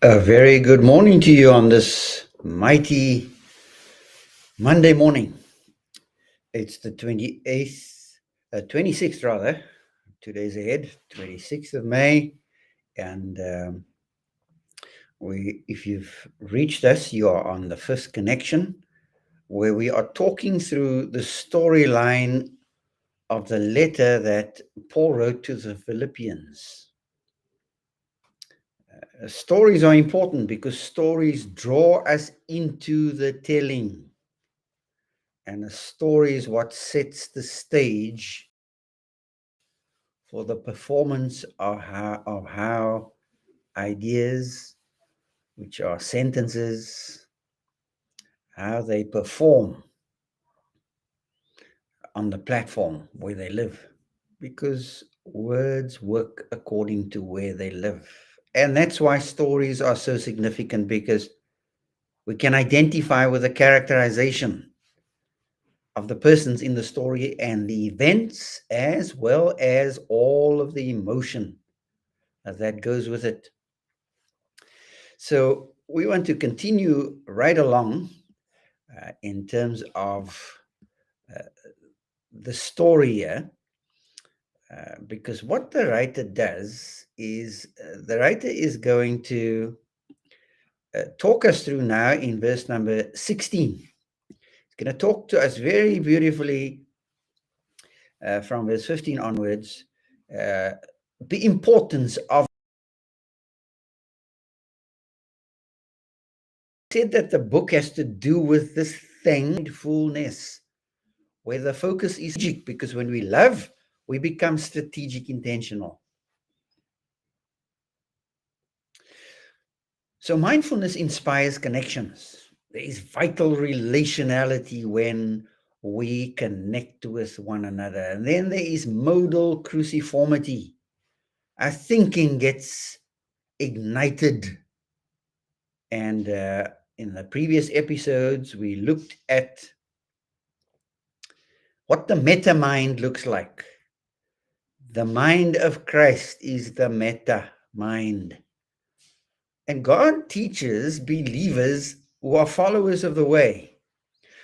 A very good morning to you on this mighty Monday morning. It's the 28th, 26th rather, 2 days ahead, 26th of May. And if you've reached us, you are on the fifth connection, where we are talking through the storyline of the letter that Paul wrote to the Philippians. Stories are important because stories draw us into the telling. And a story is what sets the stage for the performance of how ideas, which are sentences, how they perform on the platform where they live. Because words work according to where they live. And that's why stories are so significant, because we can identify with the characterization of the persons in the story and the events, as well as all of the emotion that goes with it. So we want to continue right along in terms of the story here, because what the writer does is the writer is going to talk us through now in verse number 16. He's going to talk to us very beautifully from verse 15 onwards, the importance of. Said that the book has to do with this thing, mindfulness, where the focus is strategic, because when we love, we become strategic, intentional. So mindfulness inspires connections. There is vital relationality when we connect with one another. And then there is modal cruciformity. Our thinking gets ignited. And in the previous episodes, we looked at what the meta mind looks like. The mind of Christ is the meta mind. And God teaches believers who are followers of the way.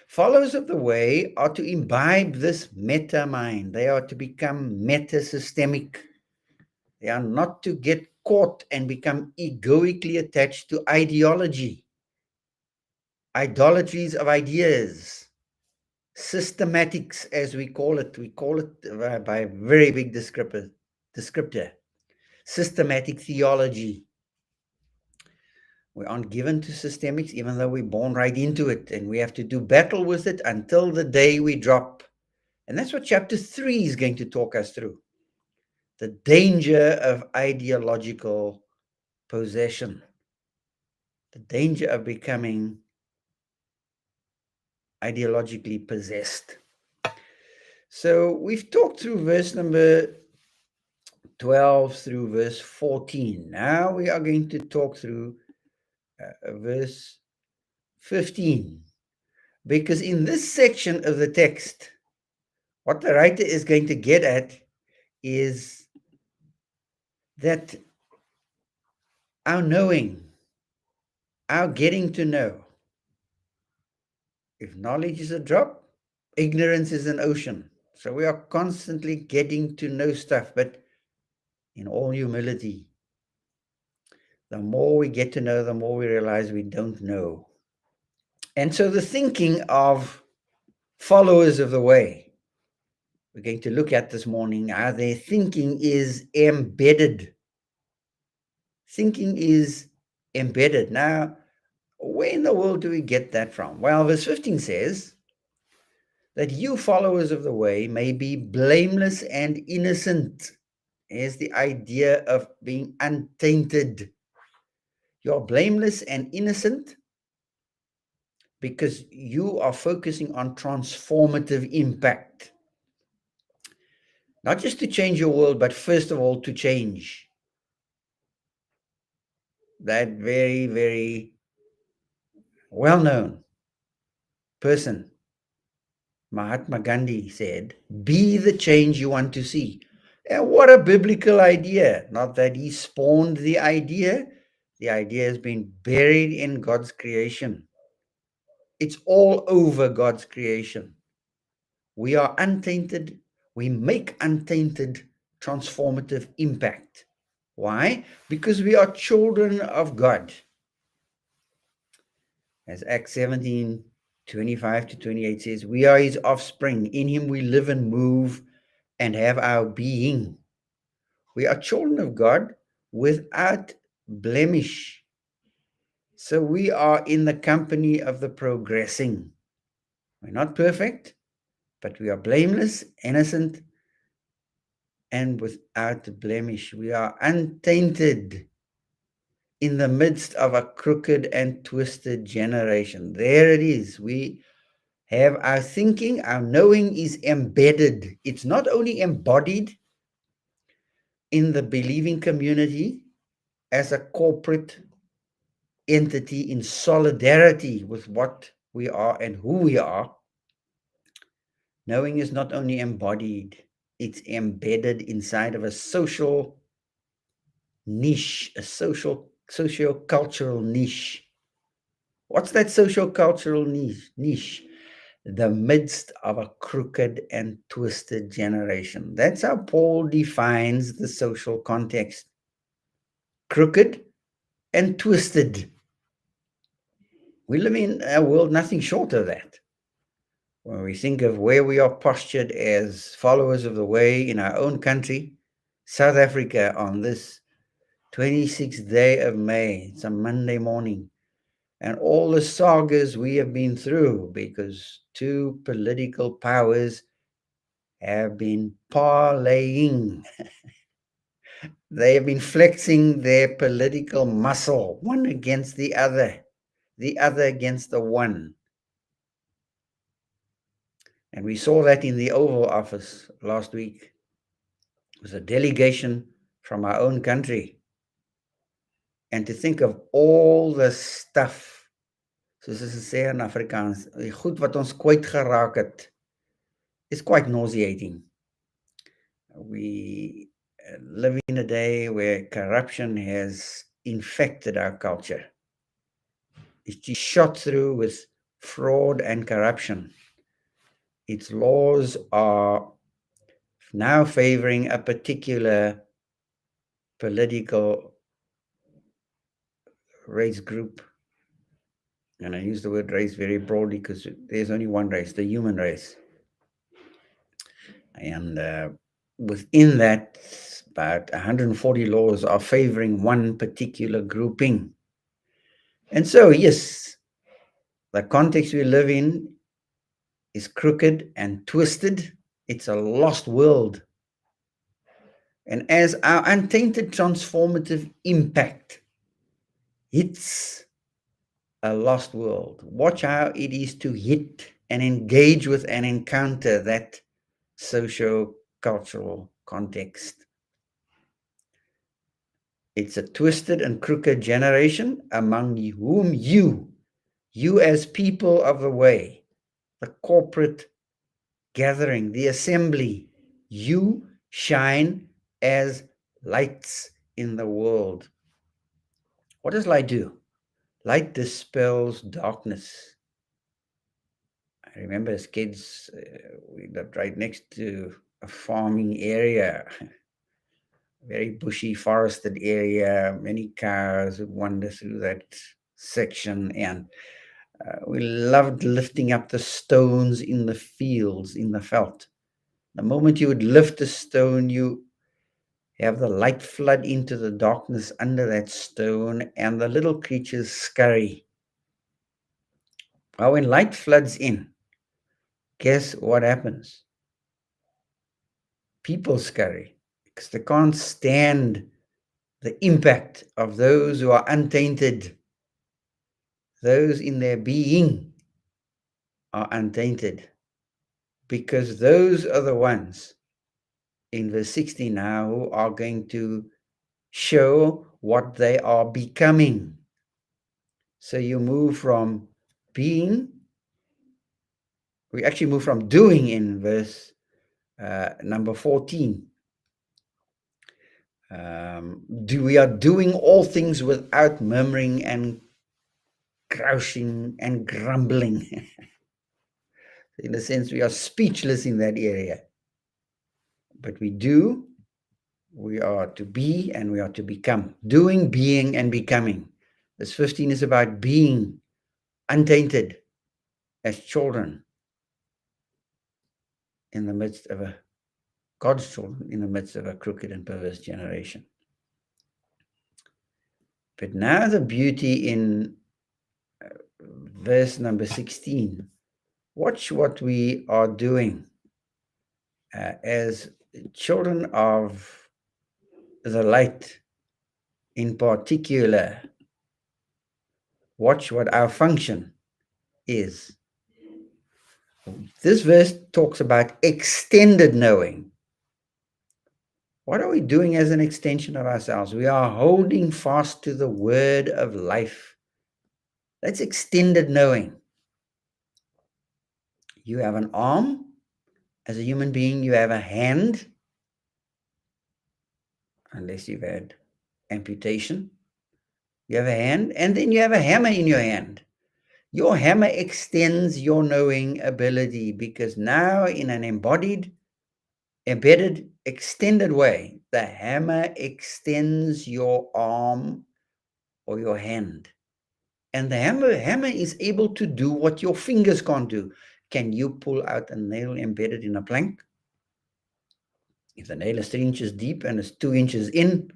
Followers of the way are to imbibe this meta mind. They are to become meta-systemic. They are not to get caught and become egoically attached to ideology, idolatries of ideas, systematics, as we call it. We call it by a very big descriptor, systematic theology. We aren't given to systemics, even though we're born right into it, and we have to do battle with it until the day we drop. And that's what chapter 3 is going to talk us through. The danger of ideological possession. The danger of becoming ideologically possessed. So we've talked through verse number 12 through verse 14. Now we are going to talk through verse 15. Because in this section of the text, what the writer is going to get at is that our knowing, our getting to know, if knowledge is a drop, ignorance is an ocean. So we are constantly getting to know stuff, but in all humility, the more we get to know, the more we realize we don't know. And so the thinking of followers of the way, we're going to look at this morning, how their thinking is embedded. Thinking is embedded. Now, where in the world do we get that from? Well, verse 15 says that you followers of the way may be blameless and innocent. Here's the idea of being untainted. You're blameless and innocent because you are focusing on transformative impact. Not just to change your world, but first of all, to change. That very, very well-known person, Mahatma Gandhi, said, be the change you want to see. And what a biblical idea. Not that he spawned the idea, The idea has been buried in God's creation. It's all over God's creation. We are untainted. We make untainted transformative impact. Why? Because we are children of God. As Acts 17:25-28 says, we are his offspring. In him we live and move and have our being. We are children of God without blemish. So we are in the company of the progressing. We're not perfect, but we are blameless, innocent, and without blemish. We are untainted in the midst of a crooked and twisted generation. There it is. We have our thinking, our knowing is embedded. It's not only embodied in the believing community as a corporate entity in solidarity with what we are and who we are. Knowing is not only embodied, it's embedded inside of a social niche, a socio-cultural niche. What's that socio-cultural niche? The midst of a crooked and twisted generation. That's how Paul defines the social context. Crooked and twisted. We live in a world nothing short of that. When we think of where we are postured as followers of the way in our own country, South Africa, on this 26th day of May, it's a Monday morning, and all the sagas we have been through because two political powers have been parlaying. They have been flexing their political muscle, one against the other against the one. And we saw that in the Oval Office last week. It was a delegation from our own country. And to think of all the stuff, soos ons sê in Afrikaans, die goed wat ons kwyt geraak het, is quite nauseating. We live in a day where corruption has infected our culture. It's shot through with fraud and corruption. Its laws are now favoring a particular political race group. And I use the word race very broadly because there's only one race, the human race. And within that, about 140 laws are favoring one particular grouping. And so, yes, the context we live in is crooked and twisted. It's a lost world. And as our untainted transformative impact hits a lost world, watch how it is to hit and engage with and encounter that socio-cultural context. It's a twisted and crooked generation among whom you as people of the way, the corporate gathering, the assembly, you shine as lights in the world. What does light do? Light dispels darkness. I remember as kids, we lived right next to a farming area, very bushy, forested area, many cars would wander through that section, and we loved lifting up the stones in the fields, in the veld. The moment you would lift a stone, you have the light flood into the darkness under that stone, and the little creatures scurry. Well, when light floods in, guess what happens? People scurry because they can't stand the impact of those who are untainted. Those in their being are untainted, because those are the ones in verse 60 now who are going to show what they are becoming. So you move from being, we actually move from doing in verse number 14. We are doing all things without murmuring and grousing and grumbling. In a sense, we are speechless in that area. But we are to be and we are to become. Doing, being, and becoming. Verse 15 is about being untainted as children in the midst of God's children in the midst of a crooked and perverse generation. But now the beauty in verse number 16. Watch what we are doing as children of the light in particular. Watch what our function is. This verse talks about extended knowing. What are we doing as an extension of ourselves? We are holding fast to the word of life. That's extended knowing. You have an arm as a human being, you have a hand, unless you've had amputation. You have a hand, and then you have a hammer in your hand. Your hammer extends your knowing ability because now in an embodied, embedded, extended way, the hammer extends your arm or your hand. And the hammer is able to do what your fingers can't do. Can you pull out a nail embedded in a plank? If the nail is 3 inches deep and it's 2 inches in,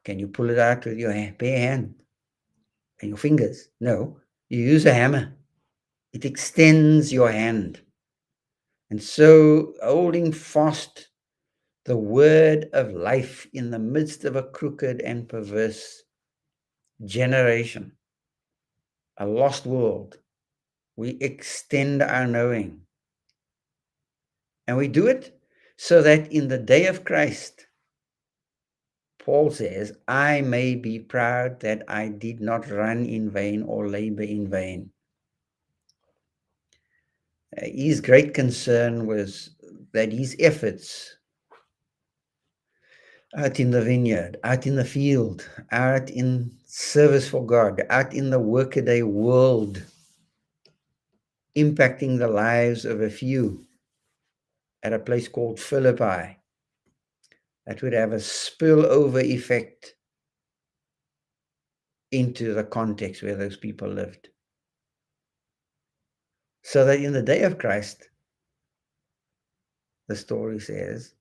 can you pull it out with your bare hand and your fingers? No, you use a hammer. It extends your hand. And so holding fast the word of life in the midst of a crooked and perverse generation, a lost world, we extend our knowing. And we do it so that in the day of Christ, Paul says, I may be proud that I did not run in vain or labor in vain. His great concern was that his efforts out in the vineyard, out in the field, out in service for God, out in the workaday world, impacting the lives of a few at a place called Philippi, that would have a spillover effect into the context where those people lived. So that in the day of Christ, the story says,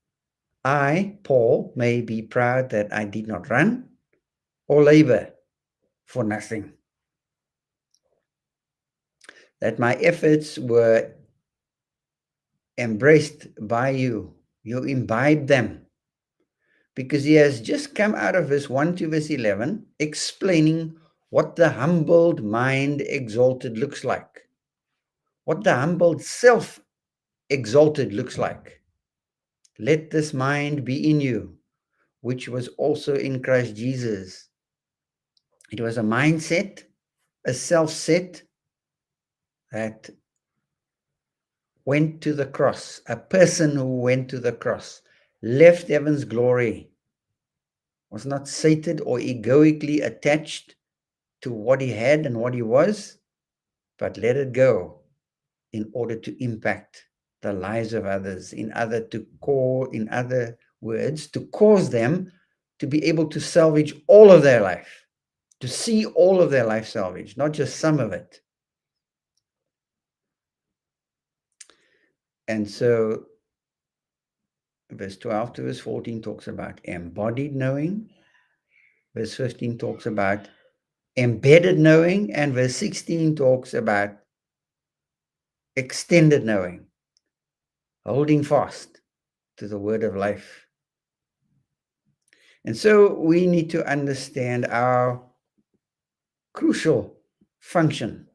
I, Paul, may be proud that I did not run or labor for nothing. That my efforts were embraced by you. You imbibed them. Because he has just come out of verse 1 to verse 11, explaining what the humbled mind exalted looks like. What the humbled self exalted looks like. Let this mind be in you, which was also in Christ Jesus. It was a mindset, a self-set that went to the cross, a person who went to the cross, left heaven's glory, was not sated or egoically attached to what he had and what he was, but let it go in order to impact the lives of others, in other words, to cause them to be able to salvage all of their life, to see all of their life salvaged, not just some of it. And so verse 12 to verse 14 talks about embodied knowing. Verse 15 talks about embedded knowing. And verse 16 talks about extended knowing, holding fast to the word of life. And so we need to understand our crucial function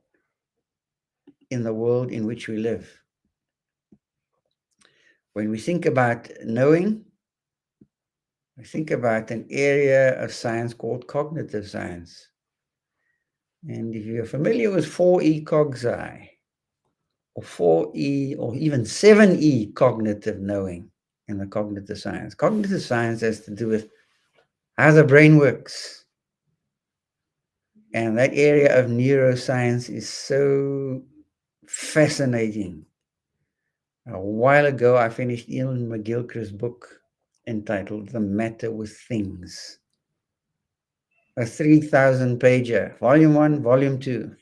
in the world in which we live. When we think about knowing, we think about an area of science called cognitive science. And if you're familiar with 4E cogzi, or 4E, or even 7E cognitive knowing, in the cognitive science. Cognitive science has to do with how the brain works. And that area of neuroscience is so fascinating. A while ago, I finished Ian McGilchrist's book entitled The Matter with Things, a 3,000 pager, volume 1, volume 2.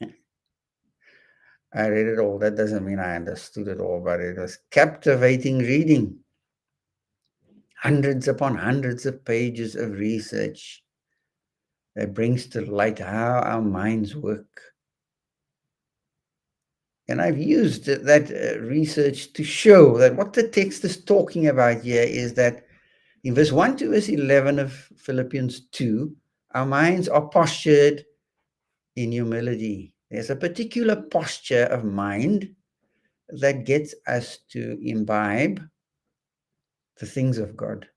I read it all. That doesn't mean I understood it all, but it was captivating reading. Hundreds upon hundreds of pages of research that brings to light how our minds work. And I've used that research to show that what the text is talking about here is that in verse 1 to verse 11 of Philippians 2, our minds are postured in humility. There's a particular posture of mind that gets us to imbibe the things of God.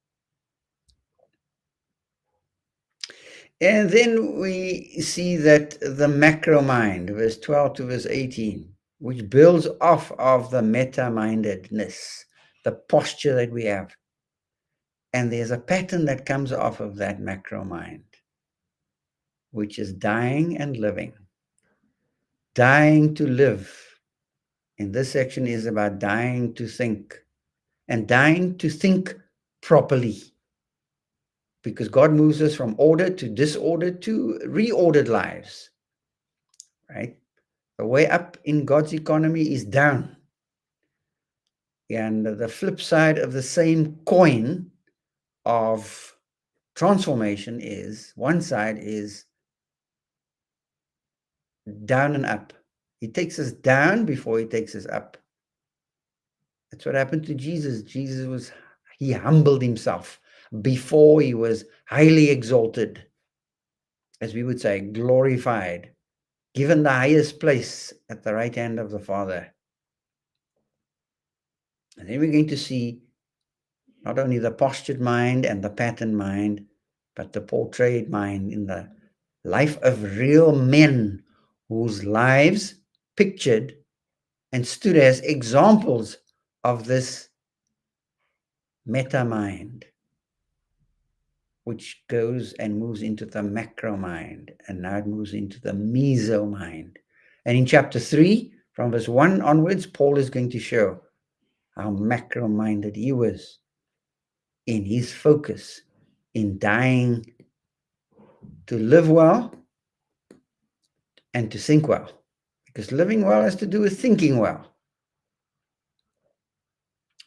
And then we see that the macro mind, verse 12 to verse 18, which builds off of the meta-mindedness, the posture that we have. And there's a pattern that comes off of that macro mind, which is dying and living. Dying to live. In this section is about dying to think, and dying to think properly. Because God moves us from order to disorder to reordered lives, right? The way up in God's economy is down. And the flip side of the same coin of transformation is, one side is down and up. He takes us down before he takes us up. That's what happened to Jesus. He humbled himself before he was highly exalted, as we would say, glorified, given the highest place at the right hand of the Father. And then we're going to see not only the postured mind and the pattern mind, but the portrayed mind in the life of real men whose lives pictured and stood as examples of this meta mind, which goes and moves into the macro mind, and now it moves into the meso mind. And in chapter 3, from verse 1 onwards, Paul is going to show how macro-minded he was in his focus in dying to live well and to think well. Because living well has to do with thinking well.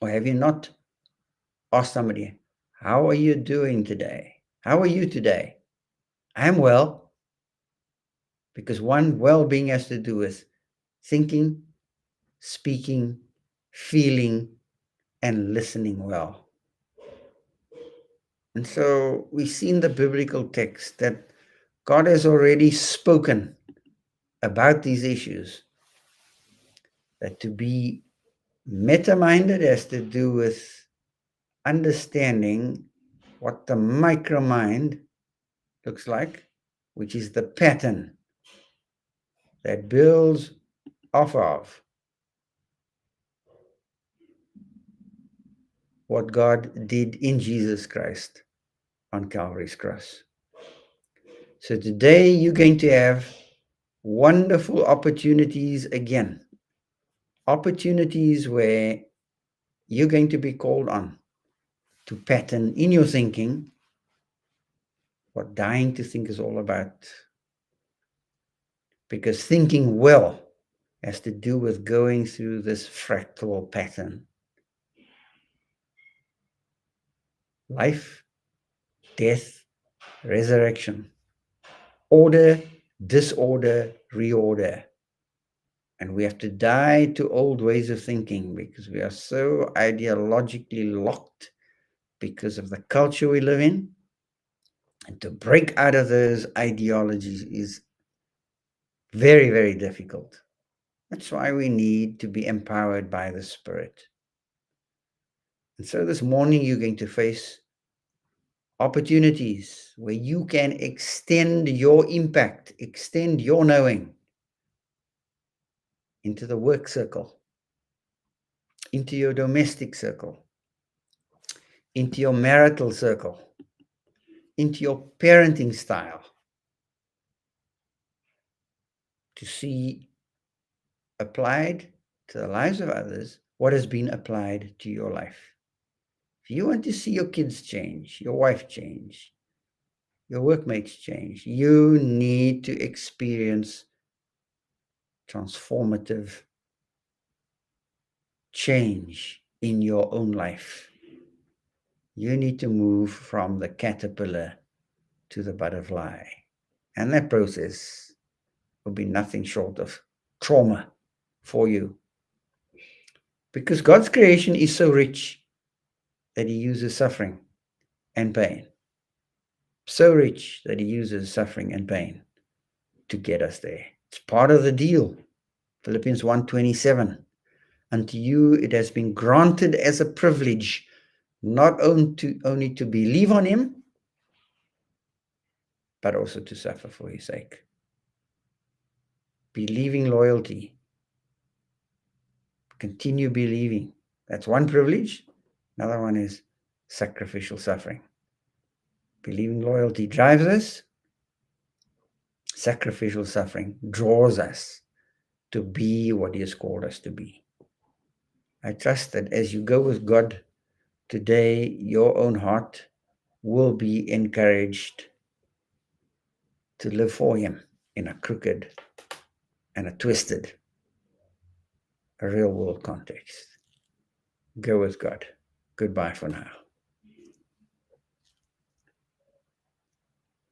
Or have you not asked somebody, how are you doing today? How are you today? I'm well. Because one well-being has to do with thinking, speaking, feeling, and listening well. And so we see in the biblical text that God has already spoken about these issues. That to be meta-minded has to do with understanding what the micro mind looks like, which is the pattern that builds off of what God did in Jesus Christ on Calvary's cross. So today you're going to have wonderful opportunities again. Opportunities where you're going to be called on to pattern in your thinking what dying to think is all about. Because thinking well has to do with going through this fractal pattern. Life, death, resurrection. Order, disorder, reorder. And we have to die to old ways of thinking because we are so ideologically locked because of the culture we live in. And to break out of those ideologies is very, very difficult. That's why we need to be empowered by the Spirit. And so this morning you're going to face opportunities where you can extend your impact, extend your knowing into the work circle, into your domestic circle, into your marital circle, into your parenting style, to see applied to the lives of others what has been applied to your life. If you want to see your kids change, your wife change, your workmates change, you need to experience transformative change in your own life. You need to move from the caterpillar to the butterfly. And that process will be nothing short of trauma for you. Because God's creation is so rich that he uses suffering and pain. So rich that he uses suffering and pain to get us there. It's part of the deal. Philippians 1:27. Unto you it has been granted as a privilege not only to believe on him, but also to suffer for his sake. Believing loyalty. Continue believing. That's one privilege. Another one is sacrificial suffering. Believing loyalty drives us. Sacrificial suffering draws us to be what he has called us to be. I trust that as you go with God today, your own heart will be encouraged to live for him in a crooked and a twisted, a real world context. Go with God. Goodbye for now.